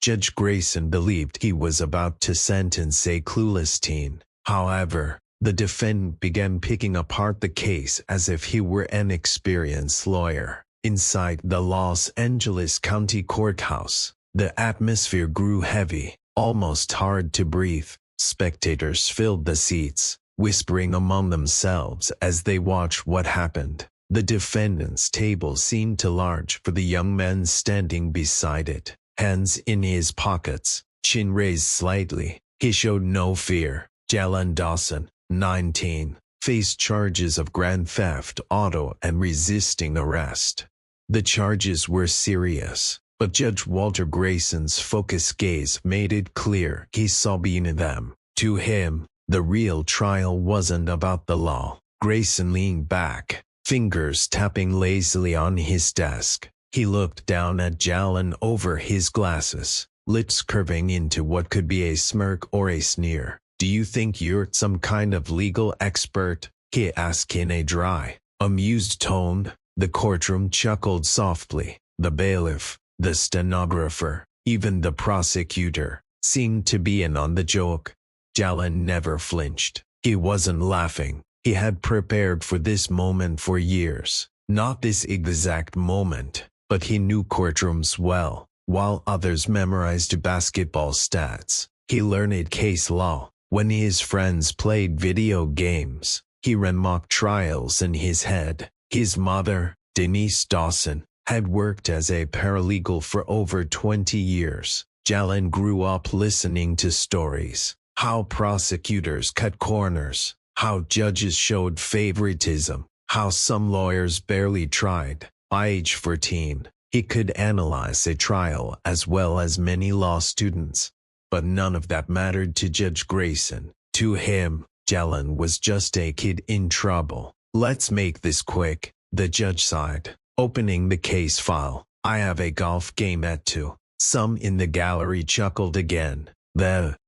Judge Grayson believed he was about to sentence a clueless teen. However, the defendant began picking apart the case as if he were an experienced lawyer. Inside the Los Angeles County Courthouse, the atmosphere grew heavy, almost hard to breathe. Spectators filled the seats, whispering among themselves as they watched what happened. The defendant's table seemed too large for the young man standing beside it. Hands in his pockets, chin raised slightly, he showed no fear. Jalen Dawson, 19, faced charges of grand theft auto and resisting arrest. The charges were serious, but Judge Walter Grayson's focused gaze made it clear he saw beyond them. To him, the real trial wasn't about the law. Grayson leaned back, fingers tapping lazily on his desk. He looked down at Jalen over his glasses, lips curving into what could be a smirk or a sneer. "Do you think you're some kind of legal expert?" he asked in a dry, amused tone. The courtroom chuckled softly. The bailiff, the stenographer, even the prosecutor, seemed to be in on the joke. Jalen never flinched. He wasn't laughing. He had prepared for this moment for years. Not this exact moment, but he knew courtrooms well. While others memorized basketball stats, he learned case law. When his friends played video games, he ran mock trials in his head. His mother, Denise Dawson, had worked as a paralegal for over 20 years. Jalen grew up listening to stories, how prosecutors cut corners, how judges showed favoritism, how some lawyers barely tried. By age 14, he could analyze a trial as well as many law students. But none of that mattered to Judge Grayson. To him, Jalen was just a kid in trouble. "Let's make this quick," the judge sighed, opening the case file. "I have a golf game at 2. Some in the gallery chuckled again.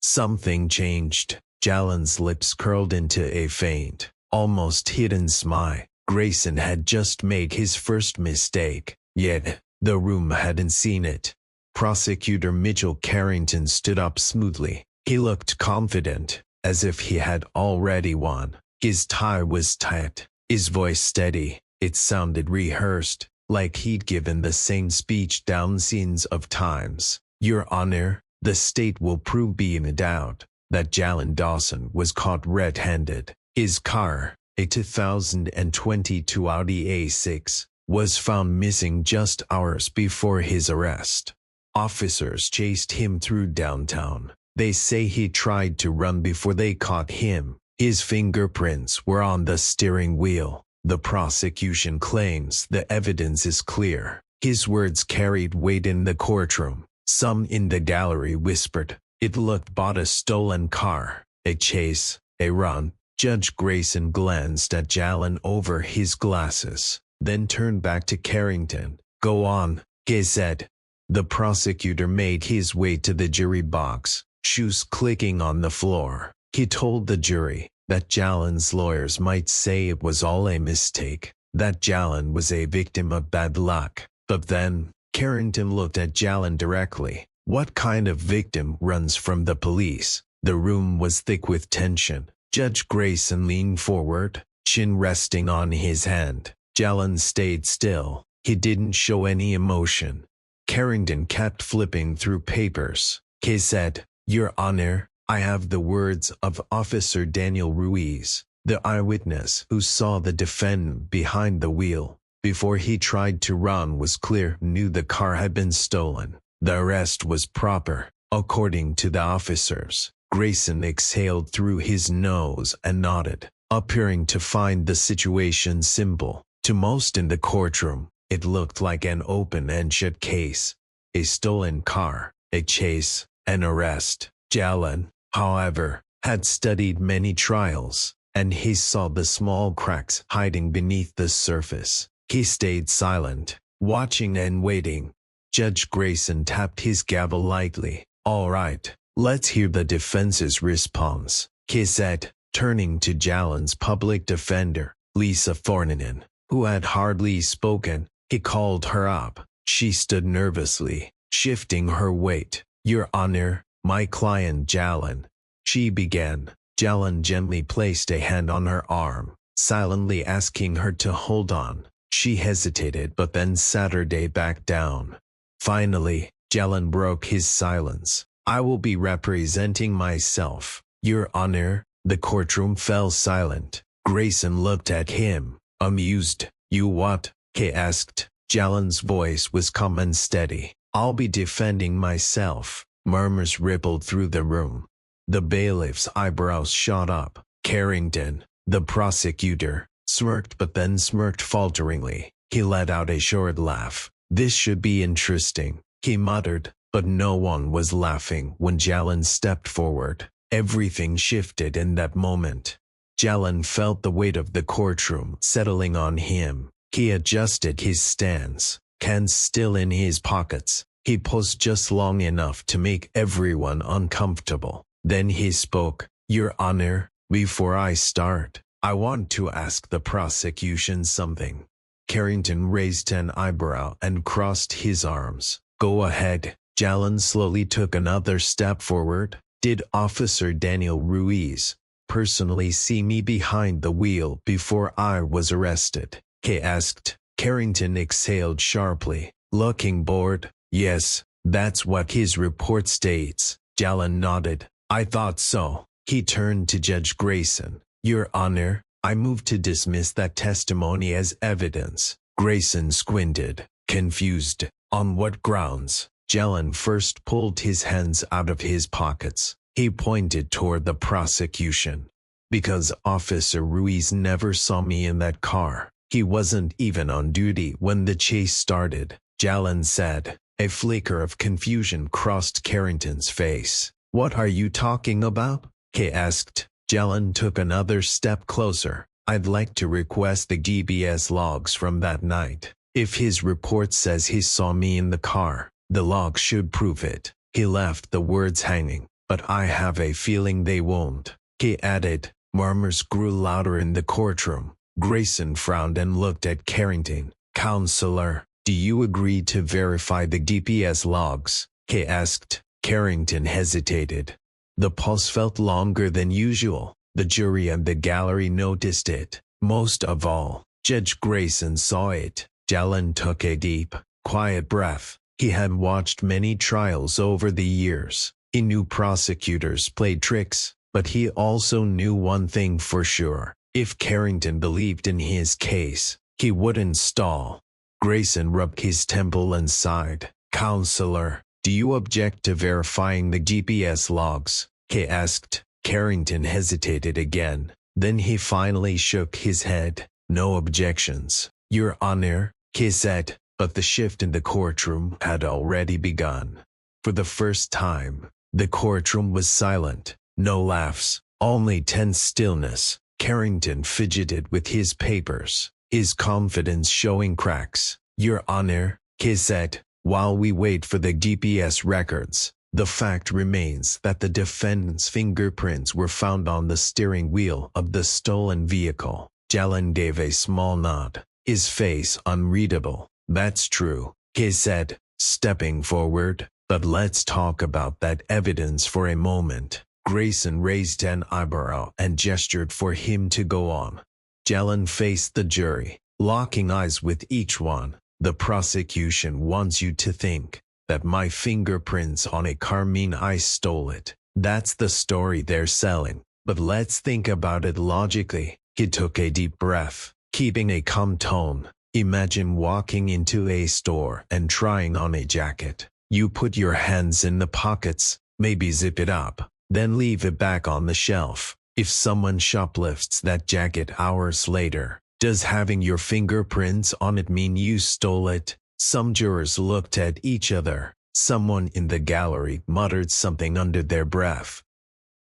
Something changed. Jalen's lips curled into a faint, almost hidden smile. Grayson had just made his first mistake, yet the room hadn't seen it. Prosecutor Mitchell Carrington stood up smoothly. He looked confident, as if he had already won. His tie was tight, his voice steady. It sounded rehearsed, like he'd given the same speech dozens of times. "Your Honor, the state will prove beyond a doubt that Jalen Dawson was caught red-handed. His car, a 2022 Audi A6, was found missing just hours before his arrest. Officers chased him through downtown. They say he tried to run before they caught him. His fingerprints were on the steering wheel. The prosecution claims the evidence is clear." His words carried weight in the courtroom. Some in the gallery whispered, "It looked bought a stolen car, a chase, a run." Judge Grayson glanced at Jalen over his glasses, then turned back to Carrington. "Go on," he said. The prosecutor made his way to the jury box, shoes clicking on the floor. He told the jury that Jalen's lawyers might say it was all a mistake, that Jalen was a victim of bad luck. But then, Carrington looked at Jalen directly. What kind of victim runs from the police? The room was thick with tension. Judge Grayson leaned forward, chin resting on his hand. Jalen stayed still. He didn't show any emotion. Carrington kept flipping through papers. He said, "Your Honor, I have the words of Officer Daniel Ruiz, the eyewitness who saw the defendant behind the wheel. Before he tried to run was clear, knew the car had been stolen. The arrest was proper, according to the officers." Grayson exhaled through his nose and nodded, appearing to find the situation simple. To most in the courtroom, it looked like an open and shut case. A stolen car, a chase, an arrest. Jalen, however, had studied many trials, and he saw the small cracks hiding beneath the surface. He stayed silent, watching and waiting. Judge Grayson tapped his gavel lightly. "All right, let's hear the defense's response," he said, turning to Jalen's public defender, Lisa Fornanen, who had hardly spoken. He called her up. She stood nervously, shifting her weight. Your Honor, my client Jalan. She began. Jalan gently placed a hand on her arm, silently asking her to hold on. She hesitated but then Saturday backed down. Finally, Jalan broke his silence. I will be representing myself, Your Honor. The courtroom fell silent. Grayson looked at him, amused. You what? He asked. Jalan's voice was calm and steady. I'll be defending myself. Murmurs rippled through the room. The bailiff's eyebrows shot up. Carrington, the prosecutor, smirked but then smirked falteringly. He let out a short laugh. This should be interesting, he muttered, but no one was laughing when Jalan stepped forward. Everything shifted in that moment. Jalan felt the weight of the courtroom settling on him. He adjusted his stance, hands still in his pockets. He paused just long enough to make everyone uncomfortable. Then he spoke. Your Honor, before I start, I want to ask the prosecution something. Carrington raised an eyebrow and crossed his arms. Go ahead. Jalan slowly took another step forward. Did Officer Daniel Ruiz personally see me behind the wheel before I was arrested? He asked. Carrington exhaled sharply, looking bored. Yes, that's what his report states. Jalan nodded. I thought so. He turned to Judge Grayson. Your Honor, I move to dismiss that testimony as evidence. Grayson squinted, confused. On what grounds? Jalan first pulled his hands out of his pockets. He pointed toward the prosecution. Because Officer Ruiz never saw me in that car. He wasn't even on duty when the chase started, Jalan said. A flicker of confusion crossed Carrington's face. What are you talking about? He asked. Jalan took another step closer. I'd like to request the GPS logs from that night. If his report says he saw me in the car, the logs should prove it. He left the words hanging, but I have a feeling they won't. He added. Murmurs grew louder in the courtroom. Grayson frowned and looked at Carrington. Counselor, do you agree to verify the GPS logs? He asked. Carrington hesitated. The pause felt longer than usual. The jury and the gallery noticed it. Most of all, Judge Grayson saw it. Jalan took a deep, quiet breath. He had watched many trials over the years. He knew prosecutors played tricks, but he also knew one thing for sure. If Carrington believed in his case, he wouldn't stall. Grayson rubbed his temple and sighed. Counselor, do you object to verifying the GPS logs? He asked. Carrington hesitated again. Then he finally shook his head. No objections. Your Honor, he said, but the shift in the courtroom had already begun. For the first time, the courtroom was silent. No laughs, only tense stillness. Carrington fidgeted with his papers, his confidence showing cracks. Your Honor, he said, while we wait for the GPS records, the fact remains that the defendant's fingerprints were found on the steering wheel of the stolen vehicle. Jalan gave a small nod, his face unreadable. That's true, he said, stepping forward, but let's talk about that evidence for a moment. Grayson raised an eyebrow and gestured for him to go on. Jalan faced the jury, locking eyes with each one. The prosecution wants you to think that my fingerprints on a car mean I stole it. That's the story they're selling. But let's think about it logically. He took a deep breath, keeping a calm tone. Imagine walking into a store and trying on a jacket. You put your hands in the pockets, maybe zip it up, then leave it back on the shelf. If someone shoplifts that jacket hours later, does having your fingerprints on it mean you stole it? Some jurors looked at each other. Someone in the gallery muttered something under their breath.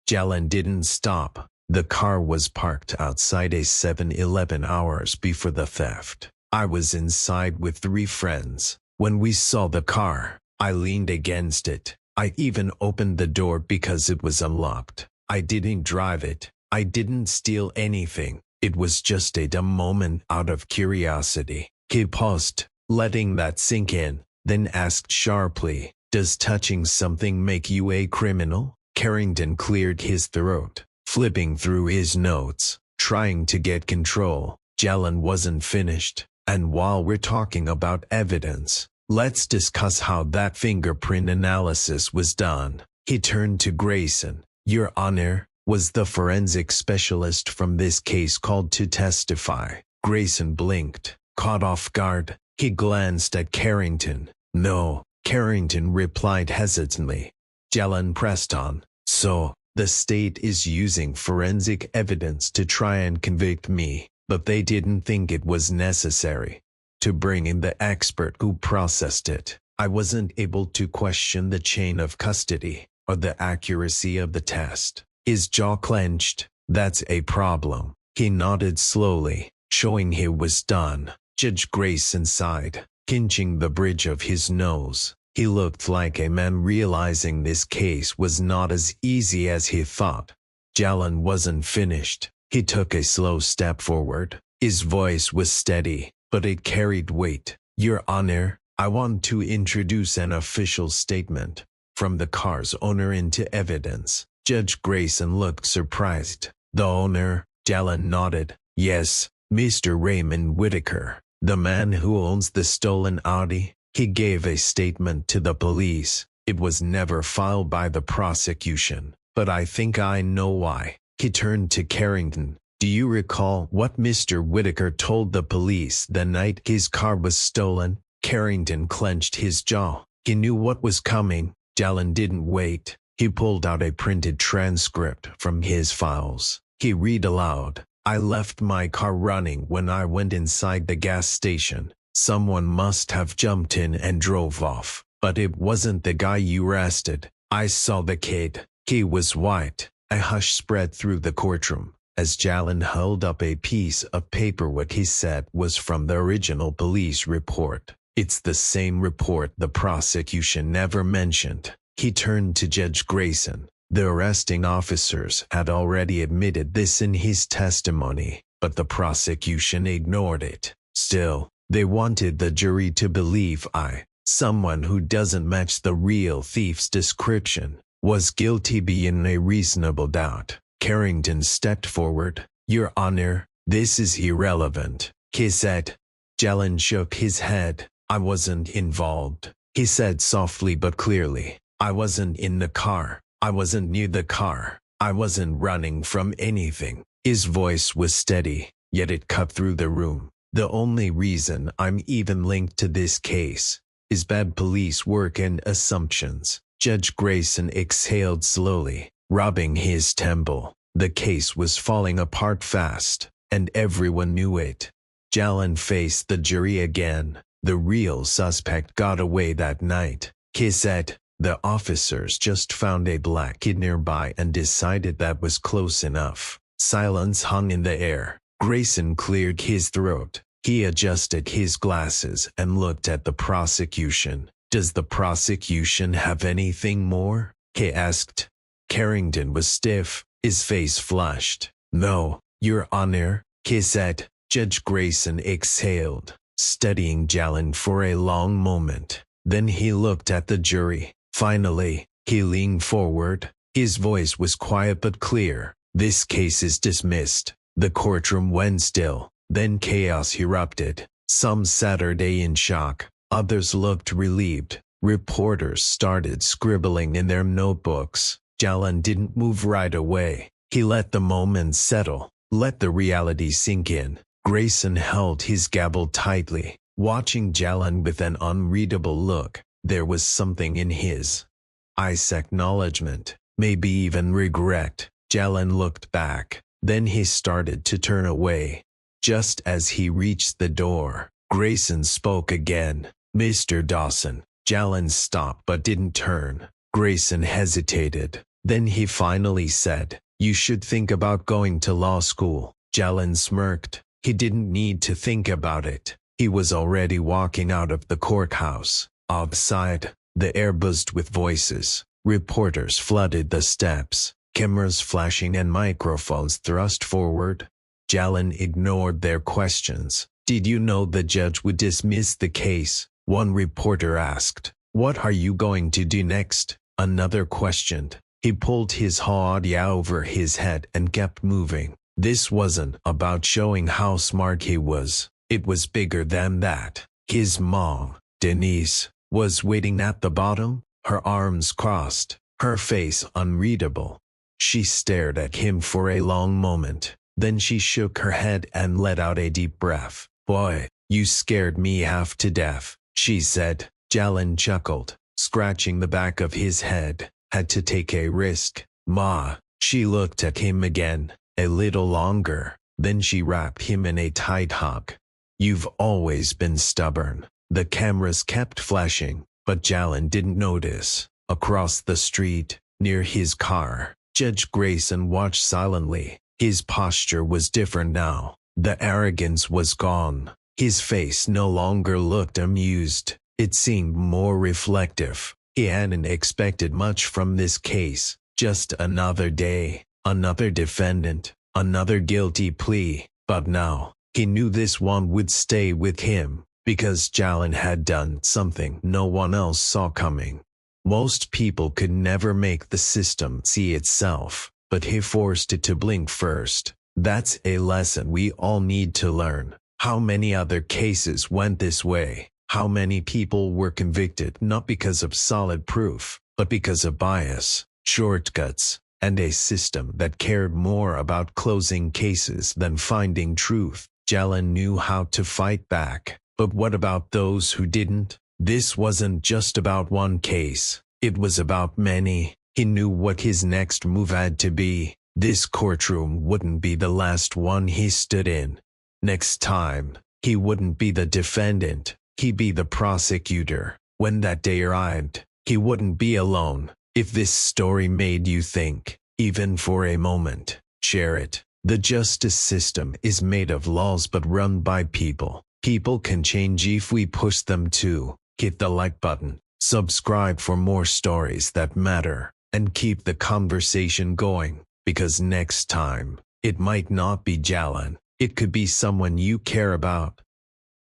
Jalan didn't stop. The car was parked outside a 7-Eleven hours before the theft. I was inside with 3 friends. When we saw the car, I leaned against it. I even opened the door because it was unlocked. I didn't drive it. I didn't steal anything. It was just a dumb moment out of curiosity. He paused, letting that sink in, then asked sharply, Does touching something make you a criminal? Carrington cleared his throat, flipping through his notes, trying to get control. Jalen wasn't finished. And while we're talking about evidence, let's discuss how that fingerprint analysis was done. He turned to Grayson. Your Honor, was the forensic specialist from this case called to testify? Grayson blinked, caught off guard. He glanced at Carrington. No, Carrington replied hesitantly. Jalen pressed on. So, the state is using forensic evidence to try and convict me, but they didn't think it was necessary to bring in the expert who processed it. I wasn't able to question the chain of custody or the accuracy of the test. His jaw clenched. That's a problem. He nodded slowly, showing he was done. Judge Grayson sighed, pinching the bridge of his nose. He looked like a man realizing this case was not as easy as he thought. Jalen wasn't finished. He took a slow step forward. His voice was steady, but it carried weight. Your Honor, I want to introduce an official statement from the car's owner into evidence. Judge Grayson looked surprised. The owner? Jalen nodded. Yes, Mr. Raymond Whitaker, the man who owns the stolen Audi. He gave a statement to the police. It was never filed by the prosecution, but I think I know why. He turned to Carrington. Do you recall what Mr. Whitaker told the police the night his car was stolen? Carrington clenched his jaw. He knew what was coming. Jalen didn't wait. He pulled out a printed transcript from his files. He read aloud. I left my car running when I went inside the gas station. Someone must have jumped in and drove off, but it wasn't the guy you arrested. I saw the kid. He was white. A hush spread through the courtroom as Jalen held up a piece of paper. What he said was from the original police report. It's the same report the prosecution never mentioned. He turned to Judge Grayson. The arresting officers had already admitted this in his testimony, but the prosecution ignored it. Still, they wanted the jury to believe someone who doesn't match the real thief's description, was guilty beyond a reasonable doubt. Carrington stepped forward. Your Honor, this is irrelevant, he said. Jalen shook his head. I wasn't involved, he said softly but clearly. I wasn't in the car. I wasn't near the car. I wasn't running from anything. His voice was steady, yet it cut through the room. The only reason I'm even linked to this case is bad police work and assumptions. Judge Grayson exhaled slowly, rubbing his temple. The case was falling apart fast, and everyone knew it. Jalen faced the jury again. The real suspect got away that night, he said. The officers just found a black kid nearby and decided that was close enough. Silence hung in the air. Grayson cleared his throat. He adjusted his glasses and looked at the prosecution. Does the prosecution have anything more? He asked. Carrington was stiff. His face flushed. No, Your Honor, he said. Judge Grayson exhaled, studying Jalen for a long moment. Then he looked at the jury. Finally, he leaned forward. His voice was quiet but clear. This case is dismissed. The courtroom went still. Then chaos erupted. Some sat in shock. Others looked relieved. Reporters started scribbling in their notebooks. Jalen didn't move right away. He let the moment settle. Let the reality sink in. Grayson held his gavel tightly, watching Jalen with an unreadable look. There was something in his eyes, acknowledgement, maybe even regret. Jalen looked back. Then he started to turn away. Just as he reached the door, Grayson spoke again. Mr. Dawson. Jalen stopped but didn't turn. Grayson hesitated. Then he finally said, you should think about going to law school. Jalen smirked. He didn't need to think about it. He was already walking out of the courthouse. Outside, the air buzzed with voices. Reporters flooded the steps, cameras flashing and microphones thrust forward. Jalen ignored their questions. Did you know the judge would dismiss the case? One reporter asked. What are you going to do next? Another questioned. He pulled his hoodie over his head and kept moving. This wasn't about showing how smart he was. It was bigger than that. His mom, Denise, was waiting at the bottom, her arms crossed, her face unreadable. She stared at him for a long moment. Then she shook her head and let out a deep breath. Boy, you scared me half to death, she said. Jalen chuckled, scratching the back of his head. Had to take a risk, Ma. She looked at him again, a little longer. Then she wrapped him in a tight hug. You've always been stubborn. The cameras kept flashing, but Jalen didn't notice. Across the street, near his car, Judge Grayson watched silently. His posture was different now. The arrogance was gone. His face no longer looked amused. It seemed more reflective. He hadn't expected much from this case. Just another day, another defendant, another guilty plea. But now, he knew this one would stay with him, because Jalen had done something no one else saw coming. Most people could never make the system see itself, but he forced it to blink first. That's a lesson we all need to learn. How many other cases went this way? How many people were convicted not because of solid proof, but because of bias, shortcuts, and a system that cared more about closing cases than finding truth? Jalen knew how to fight back, but what about those who didn't? This wasn't just about one case. It was about many. He knew what his next move had to be. This courtroom wouldn't be the last one he stood in. Next time, he wouldn't be the defendant. He'd be the prosecutor. When that day arrived, he wouldn't be alone. If this story made you think, even for a moment, share it. The justice system is made of laws but run by people. People can change if we push them to. Hit the like button, subscribe for more stories that matter, and keep the conversation going, because next time, it might not be Jalen. It could be someone you care about.